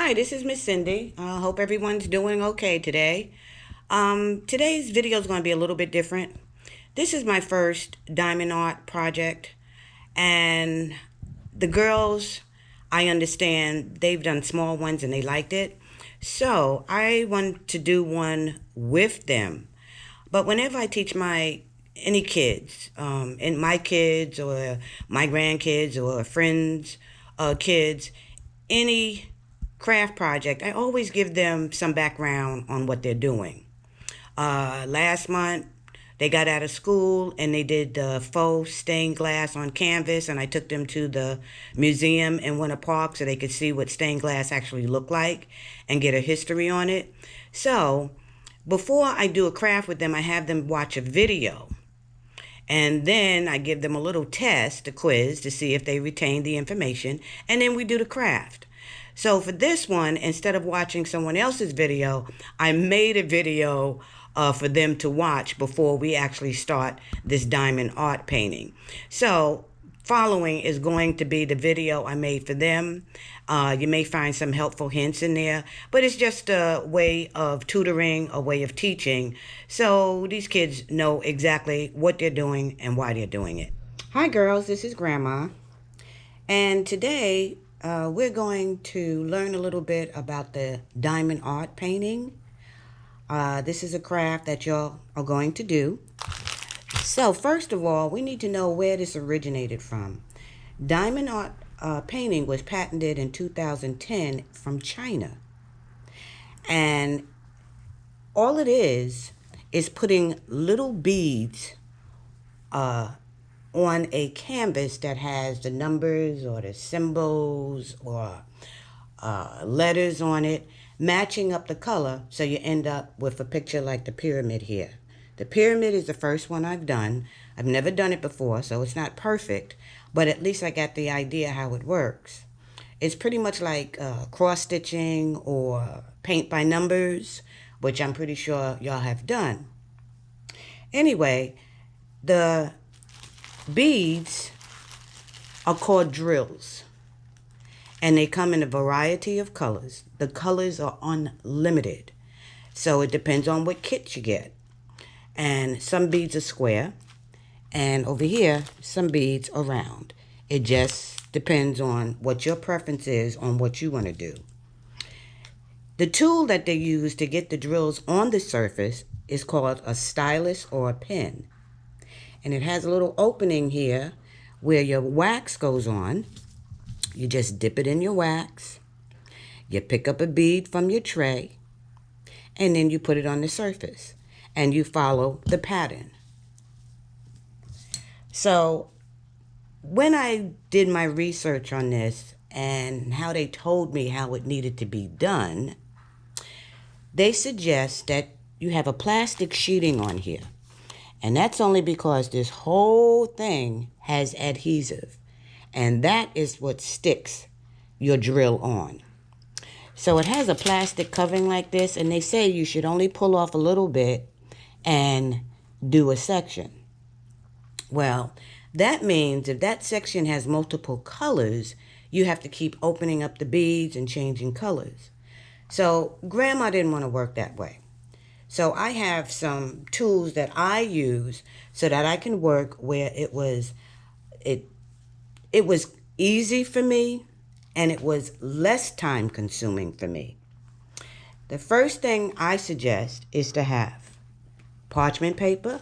Hi, this is Miss Cindy. I hope everyone's doing okay today. Today's video is going to be a little bit different. This is my first diamond art project, and the girls, I understand they've done small ones and they liked it. So I want to do one with them. But whenever I teach any kids, and my kids or my grandkids or friends' kids, any craft project, I always give them some background on what they're doing. Last month, they got out of school and they did the faux stained glass on canvas, and I took them to the museum in Winter Park so they could see what stained glass actually looked like and get a history on it. So before I do a craft with them, I have them watch a video. And then I give them a little test, a quiz, to see if they retain the information. And then we do the craft. So for this one, instead of watching someone else's video, I made a video for them to watch before we actually start this diamond art painting. So following is going to be the video I made for them. You may find some helpful hints in there, but it's just a way of tutoring, a way of teaching, so these kids know exactly what they're doing and why they're doing it. Hi girls, this is Grandma, and today we're going to learn a little bit about the diamond art painting. This is a craft that y'all are going to do. So first of all, we need to know where this originated from. Diamond art painting was patented in 2010 from China. And all it is putting little beads on a canvas that has the numbers or the symbols or letters on it, matching up the color, so you end up with a picture like the pyramid here. The pyramid is the first one I've done. I've never done it before, so it's not perfect, but at least I got the idea how it works. It's pretty much like cross-stitching or paint by numbers, which I'm pretty sure y'all have done. Anyway, the beads are called drills, and they come in a variety of colors. The colors are unlimited, so it depends on what kit you get. And some beads are square, and over here, some beads are round. It just depends on what your preference is on what you want to do. The tool that they use to get the drills on the surface is called a stylus or a pen. And it has a little opening here where your wax goes on. You just dip it in your wax. You pick up a bead from your tray, and then you put it on the surface. And you follow the pattern. So when I did my research on this and how they told me how it needed to be done, they suggest that you have a plastic sheeting on here. And that's only because this whole thing has adhesive. And that is what sticks your drill on. So it has a plastic covering like this, and they say you should only pull off a little bit and do a section. Well, that means if that section has multiple colors, you have to keep opening up the beads and changing colors. So Grandma didn't want to work that way. So I have some tools that I use so that I can work where it was easy for me and it was less time consuming for me. The first thing I suggest is to have parchment paper,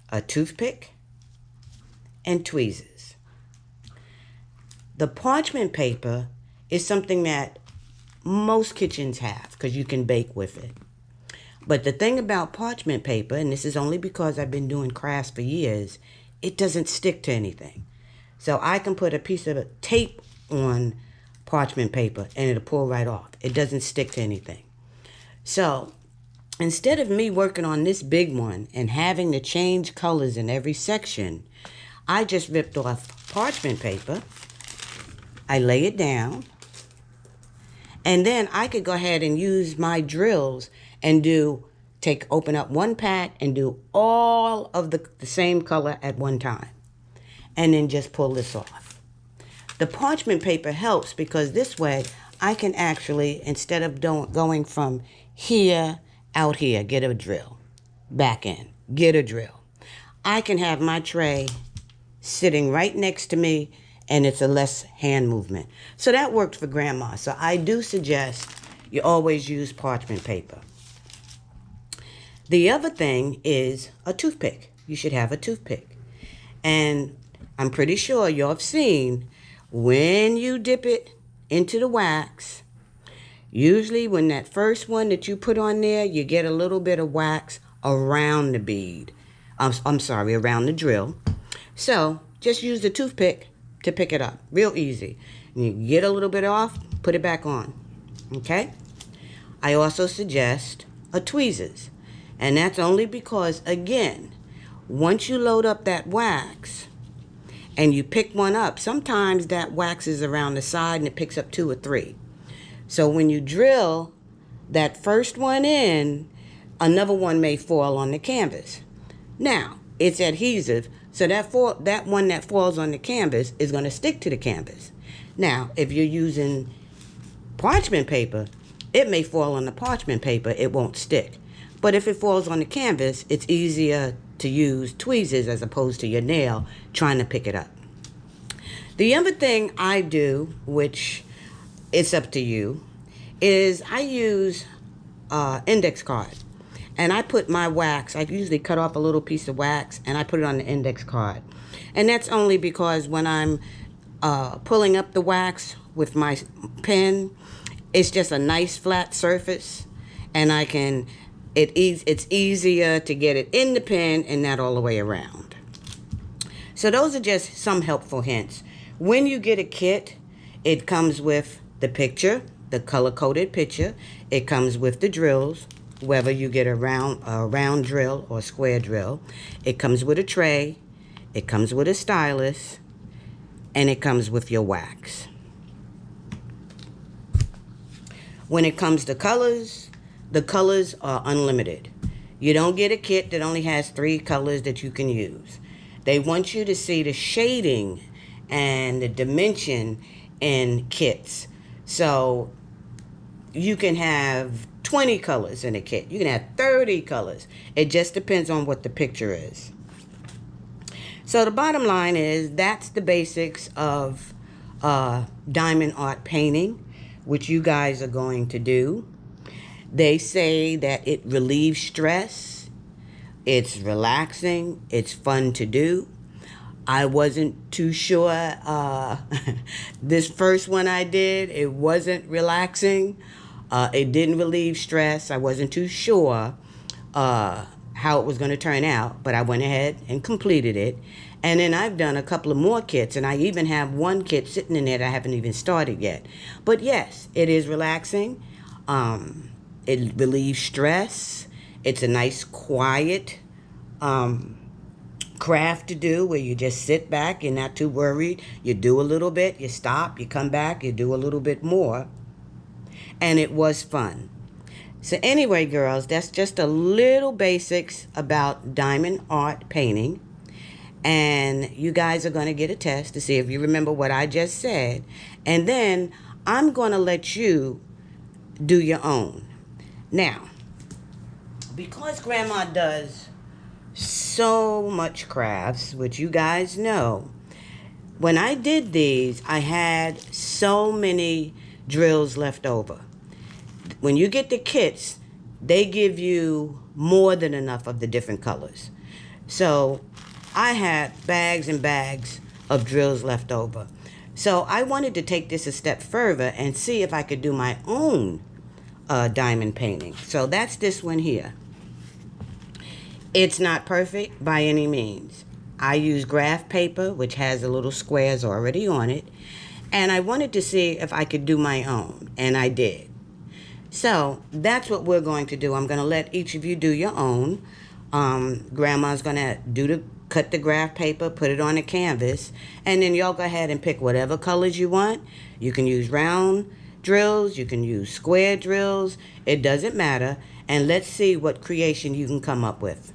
a toothpick, and tweezers. The parchment paper is something that most kitchens have because you can bake with it. But the thing about parchment paper, and this is only because I've been doing crafts for years, it doesn't stick to anything. So I can put a piece of tape on parchment paper and it'll pull right off. It doesn't stick to anything. So instead of me working on this big one and having to change colors in every section, I just ripped off parchment paper. I lay it down. And then I could go ahead and use my drills and open up one pack and do all of the same color at one time. And then just pull this off. The parchment paper helps because this way I can actually, instead of going from here out here, get a drill, back in, get a drill. I can have my tray sitting right next to me, and it's a less hand movement. So that worked for grandma. So I do suggest you always use parchment paper. The other thing is a toothpick. You should have a toothpick. And I'm pretty sure you have seen when you dip it into the wax, usually when that first one that you put on there, you get a little bit of wax around the bead. I'm sorry, around the drill. So just use the toothpick to pick it up. Real easy. You get a little bit off, put it back on. Okay? I also suggest a tweezers. And that's only because, again, once you load up that wax and you pick one up, sometimes that wax is around the side and it picks up 2 or 3. So when you drill that first one in, another one may fall on the canvas. Now, it's adhesive, so that one that falls on the canvas is going to stick to the canvas. Now, if you're using parchment paper, it may fall on the parchment paper, it won't stick. But if it falls on the canvas, it's easier to use tweezers as opposed to your nail trying to pick it up. The other thing I do, which it's up to you, is I use index card. And I put my wax, I usually cut off a little piece of wax and I put it on the index card. And that's only because when I'm pulling up the wax with my pen, it's just a nice flat surface, and it's easier to get it in the pen and not all the way around. So those are just some helpful hints. When you get a kit, it comes with the picture, the color-coded picture. It comes with the drills, whether you get a round drill or square drill. It comes with a tray. It comes with a stylus. And it comes with your wax. When it comes to colors, the colors are unlimited. You don't get a kit that only has 3 colors that you can use. They want you to see the shading and the dimension in kits. So you can have 20 colors in a kit. You can have 30 colors. It just depends on what the picture is. So the bottom line is that's the basics of diamond art painting, which you guys are going to do. They say that it relieves stress. It's relaxing. It's fun to do. I wasn't too sure. This first one I did, it wasn't relaxing. It didn't relieve stress. I wasn't too sure how it was going to turn out, but I went ahead and completed it. And then I've done a couple of more kits, and I even have one kit sitting in there that I haven't even started yet. But yes, it is relaxing. It relieves stress. It's a nice, quiet craft to do where you just sit back, you're not too worried. You do a little bit, you stop, you come back, you do a little bit more. And it was fun. So anyway, girls, that's just a little basics about diamond art painting. And you guys are going to get a test to see if you remember what I just said. And then I'm going to let you do your own. Now, because Grandma does so much crafts, which you guys know, when I did these, I had so many drills left over. When you get the kits, they give you more than enough of the different colors. So I had bags and bags of drills left over. So I wanted to take this a step further and see if I could do my own diamond painting. So that's this one here. It's not perfect by any means. I use graph paper, which has a little squares already on it. And I wanted to see if I could do my own, and I did. So that's what we're going to do. I'm going to let each of you do your own. Grandma's going to cut the graph paper, put it on a canvas, and then y'all go ahead and pick whatever colors you want. You can use round drills, you can use square drills. It doesn't matter. And let's see what creation you can come up with.